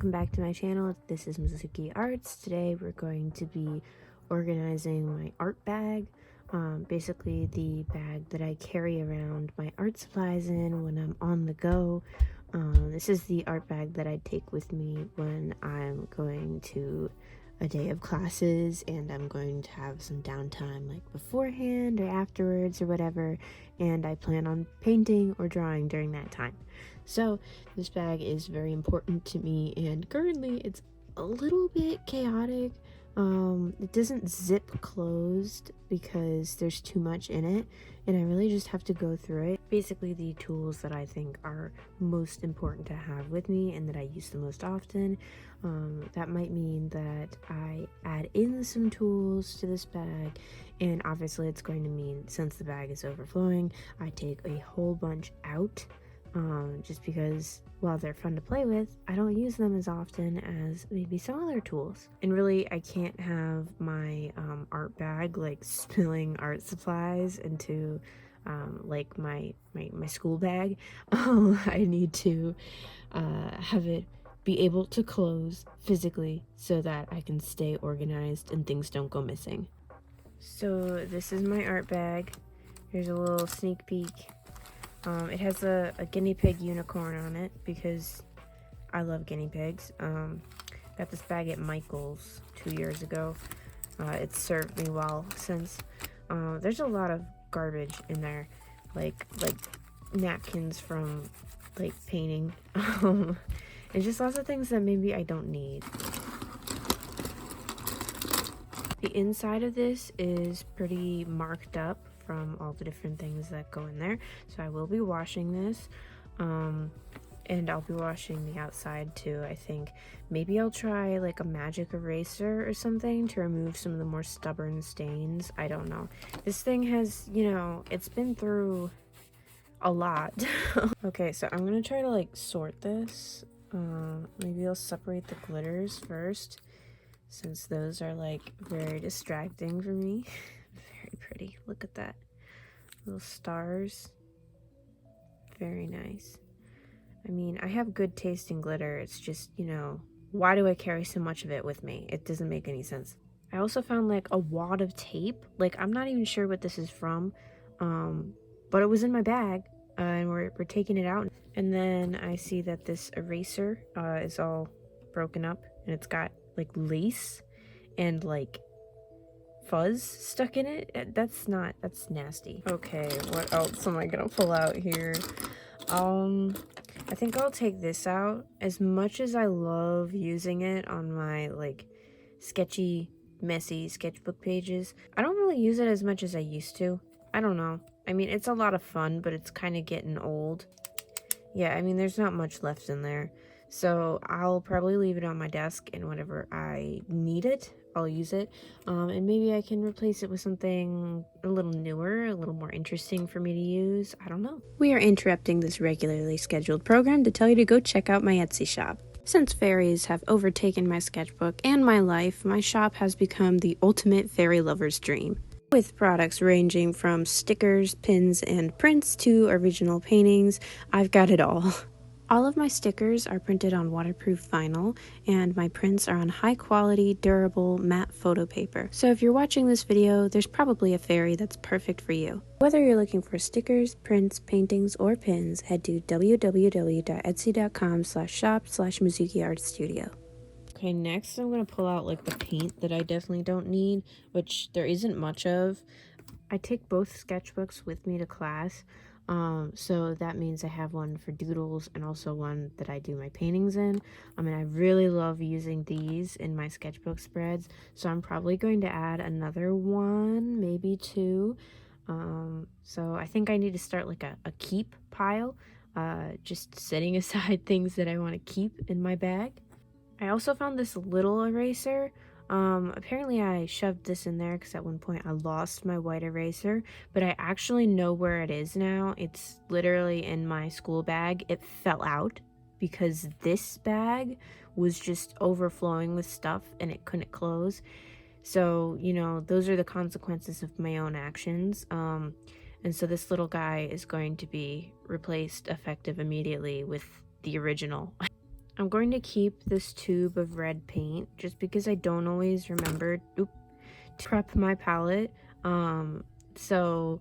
welcome back to my channel. This is Mizuki Arts. Today we're going to be organizing my art bag, basically the bag that I carry around my art supplies in when I'm on the go. This is the art bag that I take with me when I'm going to a day of classes and I'm going to have some downtime like beforehand or afterwards or whatever, and I plan on painting or drawing during that time. So this bag is very important to me, and currently it's a little bit chaotic. It doesn't zip closed because there's too much in it, and I really just have to go through it. Basically the tools that I think are most important to have with me and that I use the most often. That might mean that I add in some tools to this bag, and obviously it's going to mean, since the bag is overflowing, I take a whole bunch out. Just because while they're fun to play with, I don't use them as often as maybe some other tools. And really, I can't have my art bag like spilling art supplies into like my school bag. I need to have it be able to close physically so that I can stay organized and things don't go missing. So this is my art bag. Here's a little sneak peek. It has a guinea pig unicorn on it because I love guinea pigs. Got this bag at Michael's 2 years ago. It's served me well since. There's a lot of garbage in there, like napkins from like painting. And just lots of things that maybe I don't need. The inside of this is pretty marked up from all the different things that go in there, so I will be washing this, and I'll be washing the outside too. I think maybe I'll try like a magic eraser or something to remove some of the more stubborn stains. I don't know. This thing has, you know, it's been through a lot. Okay, so I'm gonna try to like sort this. Maybe I'll separate the glitters first, since those are like very distracting for me. Very pretty. Look at that. Little stars. Very nice. I mean, I have good taste in glitter. It's just, you know, why do I carry so much of it with me? It doesn't make any sense. I also found like a wad of tape. Like, I'm not even sure what this is from. But it was in my bag, and we're taking it out. And then I see that this eraser is all broken up, and it's got like lace and like fuzz stuck in it. That's nasty. Okay, what else am I gonna pull out here? I think I'll take this out. As much as I love using it on my like sketchy, messy sketchbook pages, I don't really use it as much as I used to. I don't know. I mean, it's a lot of fun, but it's kind of getting old. Yeah, I mean, there's not much left in there. So I'll probably leave it on my desk, and whenever I need it, I'll use it. And maybe I can replace it with something a little newer, a little more interesting for me to use. I don't know. We are interrupting this regularly scheduled program to tell you to go check out my Etsy shop. Since fairies have overtaken my sketchbook and my life, my shop has become the ultimate fairy lover's dream. With products ranging from stickers, pins, and prints to original paintings, I've got it all. All of my stickers are printed on waterproof vinyl, and my prints are on high-quality, durable, matte photo paper. So if you're watching this video, there's probably a fairy that's perfect for you. Whether you're looking for stickers, prints, paintings, or pins, head to www.etsy.com/shop/MizukiArtStudio. Okay, next I'm going to pull out like the paint that I definitely don't need, which there isn't much of. I take both sketchbooks with me to class, so that means I have one for doodles and also one that I do my paintings in. I mean, I really love using these in my sketchbook spreads, so I'm probably going to add another one, maybe two. So I think I need to start like a keep pile, just setting aside things that I want to keep in my bag. I also found this little eraser. Apparently I shoved this in there because at one point I lost my white eraser, but I actually know where it is now. It's literally in my school bag. It fell out because this bag was just overflowing with stuff and it couldn't close. So, you know, those are the consequences of my own actions. And so this little guy is going to be replaced effective immediately with the original. I'm going to keep this tube of red paint just because I don't always remember to prep my palette. So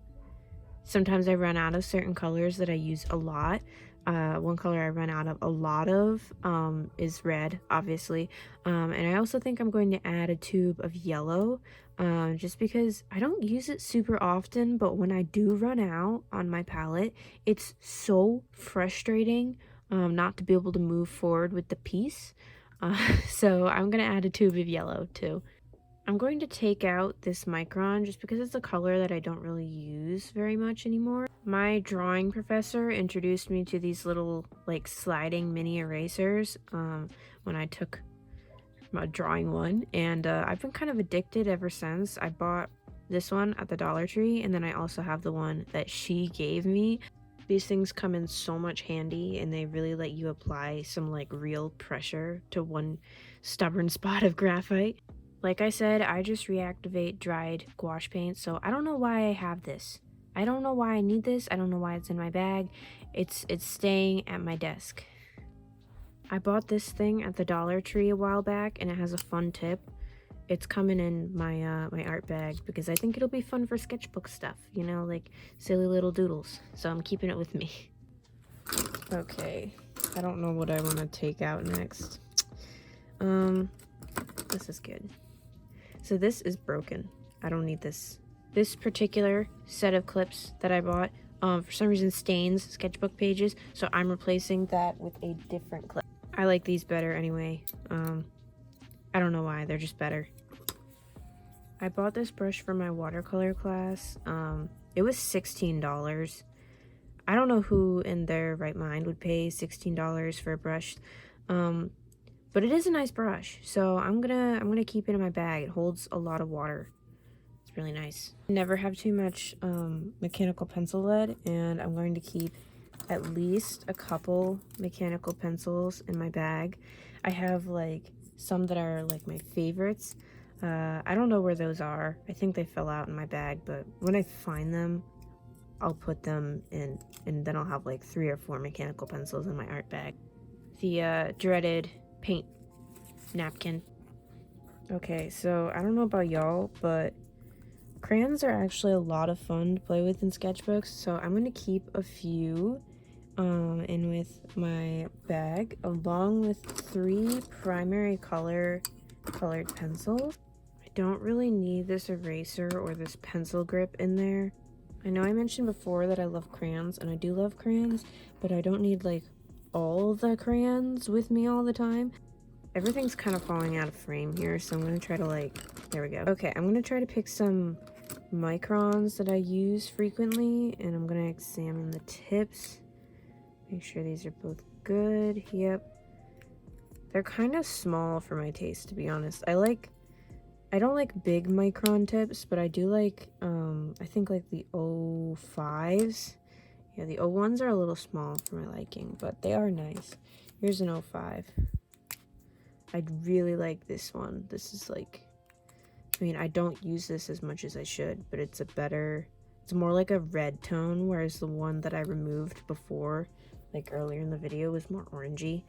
sometimes I run out of certain colors that I use a lot. One color I run out of a lot of is red, obviously. And I also think I'm going to add a tube of yellow, just because I don't use it super often, but when I do run out on my palette, it's so frustrating not to be able to move forward with the piece. So I'm gonna add a tube of yellow too. I'm going to take out this micron just because it's a color that I don't really use very much anymore. My drawing professor introduced me to these little like sliding mini erasers when I took my drawing one, and I've been kind of addicted ever since. I bought this one at the Dollar Tree, and then I also have the one that she gave me. These things come in so much handy, and they really let you apply some like real pressure to one stubborn spot of graphite. Like I said, I just reactivate dried gouache paint, so I don't know why I have this. I don't know why I need this. I don't know why it's in my bag. It's staying at my desk. I bought this thing at the Dollar Tree a while back, and it has a fun tip. It's coming in my my art bag because I think it'll be fun for sketchbook stuff, you know, like silly little doodles. So I'm keeping it with me. Okay, I don't know what I want to take out next. This is good. So this is broken. I don't need this. This particular set of clips that I bought, for some reason stains sketchbook pages, so I'm replacing that with a different clip. I like these better anyway. I don't know why, they're just better. I bought this brush for my watercolor class. It was $16. I don't know who in their right mind would pay $16 for a brush. But it is a nice brush, so I'm gonna keep it in my bag. It holds a lot of water. It's really nice. Never have too much mechanical pencil lead, and I'm going to keep at least a couple mechanical pencils in my bag. I have like some that are like my favorites. I don't know where those are. I think they fell out in my bag, but when I find them, I'll put them in, and then I'll have like 3 or 4 mechanical pencils in my art bag. The dreaded paint napkin. Okay, so I don't know about y'all, but crayons are actually a lot of fun to play with in sketchbooks, so I'm gonna keep a few in with my bag, along with 3 primary colored pencils. I don't really need this eraser or this pencil grip in there. I know I mentioned before that I love crayons, and I do love crayons, but I don't need like all the crayons with me all the time. Everything's kind of falling out of frame here, so I'm gonna try to like, there we go. Okay, I'm gonna try to pick some microns that I use frequently, and I'm gonna examine the tips. Make sure these are both good. Yep. They're kind of small for my taste, to be honest. I don't like big micron tips, but I do like, I think like the 05s. Yeah, the 01s are a little small for my liking, but they are nice. Here's an 05. I'd really like this one. This is like, I mean, I don't use this as much as I should, but it's more like a red tone, whereas the one that I removed before, like earlier in the video, was more orangey.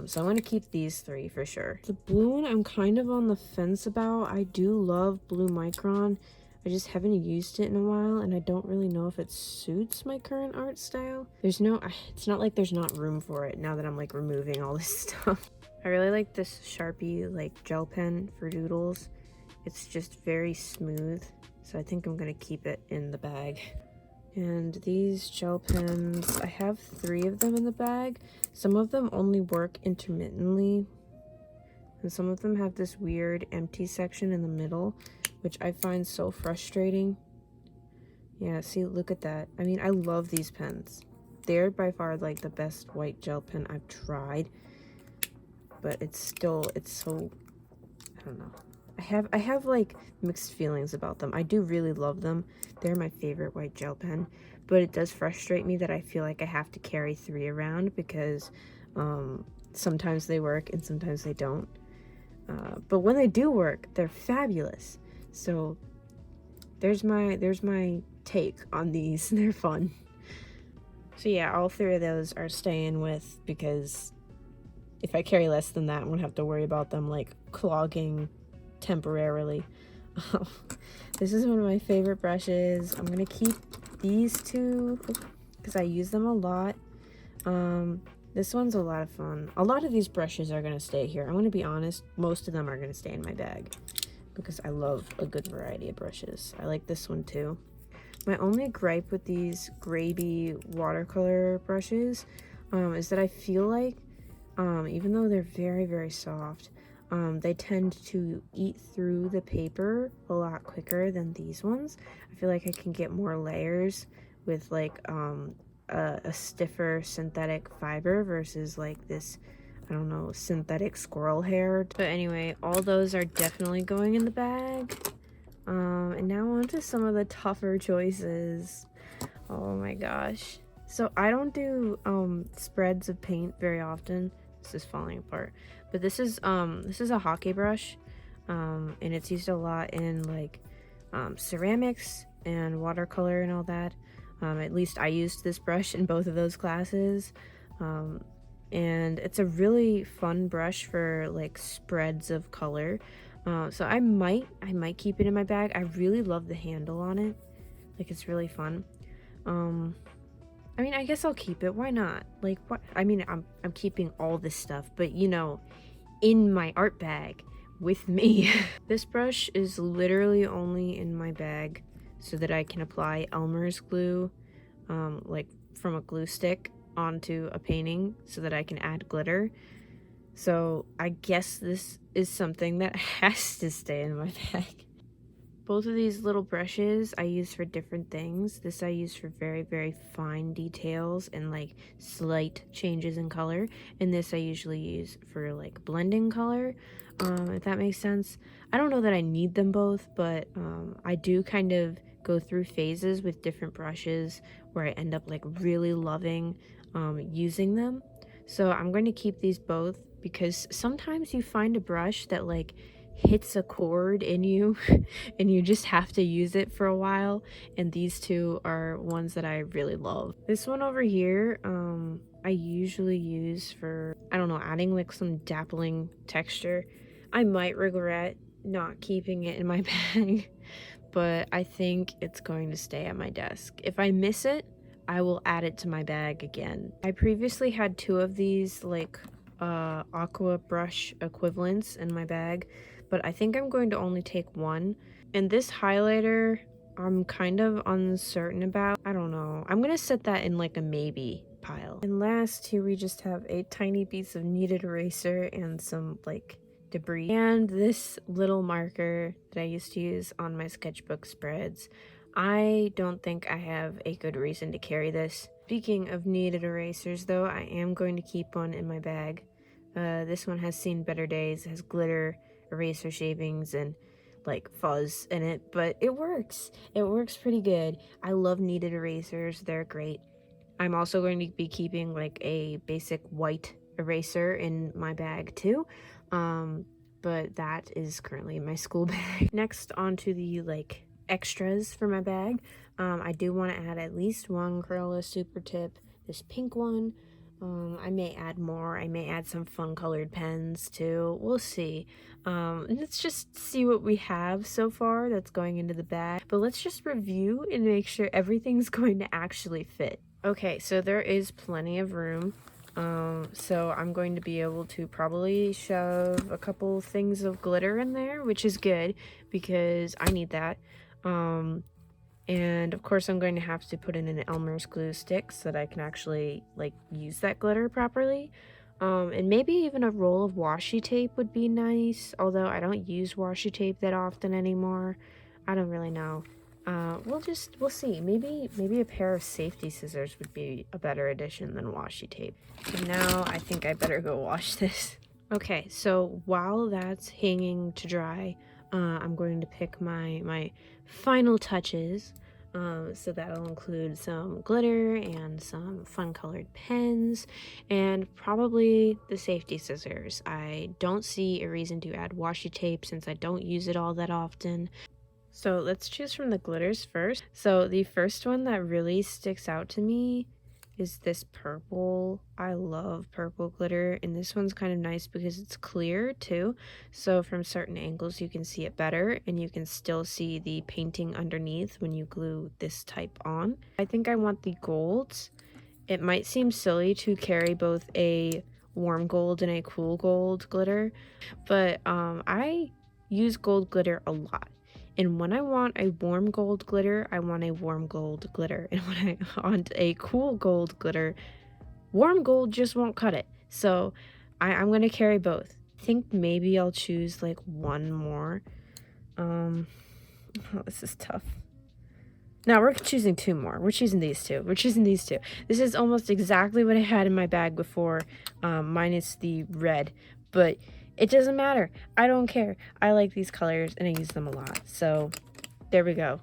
So I'm going to keep these 3 for sure. The blue one I'm kind of on the fence about. I do love blue micron. I just haven't used it in a while, and I don't really know if it suits my current art style. It's not like there's not room for it now that I'm like removing all this stuff. I really like this Sharpie like gel pen for doodles. It's just very smooth, so I think I'm gonna keep it in the bag. And these gel pens, I have 3 of them in the bag. Some of them only work intermittently, and some of them have this weird empty section in the middle, which I find so frustrating. Yeah, see, look at that. I mean, I love these pens. They're by far like the best white gel pen I've tried, but it's so, I don't know. I have like mixed feelings about them. I do really love them. They're my favorite white gel pen, but it does frustrate me that I feel like I have to carry 3 around because sometimes they work and sometimes they don't. But when they do work, they're fabulous. So there's my take on these. They're fun. So yeah, all 3 of those are staying with because if I carry less than that, I'm gonna have to worry about them like clogging temporarily. This is one of my favorite brushes. I'm gonna keep these two because I use them a lot. This one's a lot of fun. A lot of these brushes are gonna stay here. I'm gonna be honest, most of them are gonna stay in my bag because I love a good variety of brushes. I like this one too. My only gripe with these Gravy watercolor brushes is that I feel like even though they're very, very soft, they tend to eat through the paper a lot quicker than these ones. I feel like I can get more layers with like a stiffer synthetic fiber versus like this, I don't know, synthetic squirrel hair. But anyway, all those are definitely going in the bag. And now on to some of the tougher choices. Oh my gosh. So I don't do spreads of paint very often. This is falling apart. But this is a hockey brush. And it's used a lot in like ceramics and watercolor and all that. At least I used this brush in both of those classes. And it's a really fun brush for like spreads of color. So I might keep it in my bag. I really love the handle on it. Like, it's really fun. I mean, I guess I'll keep it. Why not? Like, what? I mean, I'm keeping all this stuff, but you know, in my art bag with me. This brush is literally only in my bag so that I can apply Elmer's glue, like from a glue stick onto a painting so that I can add glitter. So I guess this is something that has to stay in my bag. Both of these little brushes I use for different things. This I use for very, very fine details and like slight changes in color. And this I usually use for like blending color, if that makes sense. I don't know that I need them both, but I do kind of go through phases with different brushes where I end up like really loving using them. So I'm going to keep these both because sometimes you find a brush that like hits a chord in you and you just have to use it for a while, and these two are ones that I really love. This one over here I usually use for, I don't know, adding like some dappling texture. I might regret not keeping it in my bag, but I think it's going to stay at my desk. If I miss it, I will add it to my bag again. I previously had two of these like aqua brush equivalents in my bag, but I think I'm going to only take one. And this highlighter I'm kind of uncertain about. I don't know. I'm gonna set that in like a maybe pile. And last, here we just have a tiny piece of kneaded eraser and some like debris. And this little marker that I used to use on my sketchbook spreads. I don't think I have a good reason to carry this. Speaking of kneaded erasers though, I am going to keep one in my bag. This one has seen better days. It has glitter, eraser shavings, and like fuzz in it, but it works. It works pretty good. I love kneaded erasers. They're great. I'm also going to be keeping like a basic white eraser in my bag too. But that is currently in my school bag. Next, onto the like extras for my bag. I do want to add at least one Crayola Super Tip, this pink one. I may add more. I may add some fun colored pens too. We'll see. Let's just see what we have so far that's going into the bag. But let's just review and make sure everything's going to actually fit. Okay, so there is plenty of room. So I'm going to be able to probably shove a couple things of glitter in there, which is good because I need that. And of course I'm going to have to put in an Elmer's glue stick so that I can actually like use that glitter properly. And maybe even a roll of washi tape would be nice, although I don't use washi tape that often anymore. I don't really know. We'll see. Maybe a pair of safety scissors would be a better addition than washi tape. And now I think I better go wash this. Okay, so while that's hanging to dry, I'm going to pick my final touches. So that'll include some glitter and some fun colored pens and probably the safety scissors. I don't see a reason to add washi tape since I don't use it all that often. So let's choose from the glitters first. So the first one that really sticks out to me is this purple. I love purple glitter, and this one's kind of nice because it's clear too, so from certain angles you can see it better, and you can still see the painting underneath when you glue this type on. I think I want the golds. It might seem silly to carry both a warm gold and a cool gold glitter, but I use gold glitter a lot. And when I want a warm gold glitter, I want a warm gold glitter. And when I want a cool gold glitter, warm gold just won't cut it. So I'm going to carry both. I think maybe I'll choose like one more. Oh, this is tough. Now we're choosing two more. We're choosing these two. This is almost exactly what I had in my bag before, minus the red. But it doesn't matter. I don't care. I like these colors and I use them a lot. So there we go.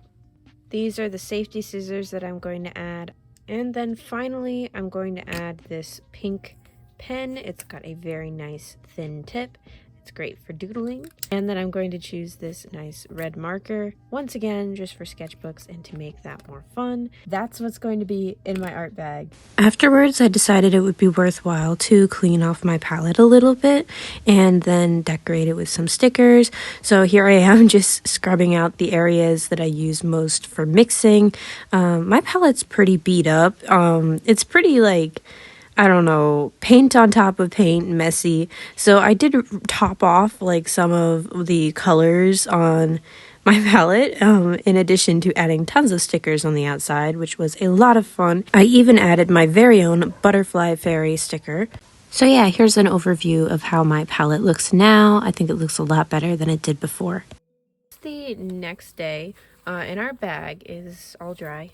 These are the safety scissors that I'm going to add. And then finally, I'm going to add this pink pen. It's got a very nice thin tip. It's great for doodling. And then I'm going to choose this nice red marker, once again, just for sketchbooks and to make that more fun. That's what's going to be in my art bag. Afterwards, I decided it would be worthwhile to clean off my palette a little bit and then decorate it with some stickers. So here I am just scrubbing out the areas that I use most for mixing. My palette's pretty beat up. It's pretty like, I don't know, paint on top of paint, messy. So I did top off like some of the colors on my palette, in addition to adding tons of stickers on the outside, which was a lot of fun. I even added my very own butterfly fairy sticker. So yeah, here's an overview of how my palette looks now. I think it looks a lot better than it did before. The next day, and our bag is all dry.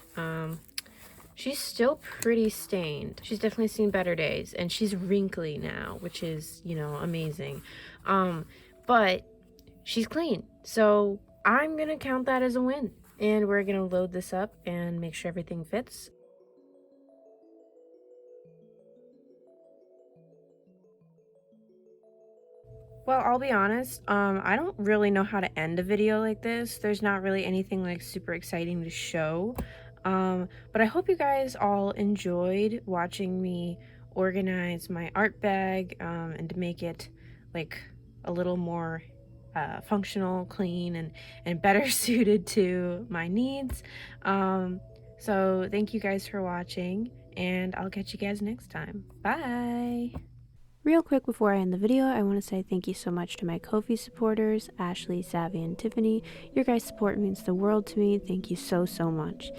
She's still pretty stained. She's definitely seen better days, and she's wrinkly now, which is, you know, amazing. But she's clean, so I'm gonna count that as a win. And we're gonna load this up and make sure everything fits. Well, I'll be honest, I don't really know how to end a video like this. There's not really anything like super exciting to show. But I hope you guys all enjoyed watching me organize my art bag, and to make it like a little more functional, clean, and better suited to my needs. So thank you guys for watching, and I'll catch you guys next time. Bye! Real quick before I end the video, I want to say thank you so much to my Ko-fi supporters, Ashley, Savvy, and Tiffany. Your guys' support means the world to me. Thank you so much.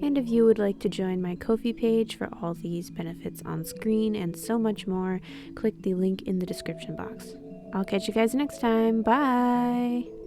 And if you would like to join my Ko-fi page for all these benefits on screen and so much more, click the link in the description box. I'll catch you guys next time. Bye!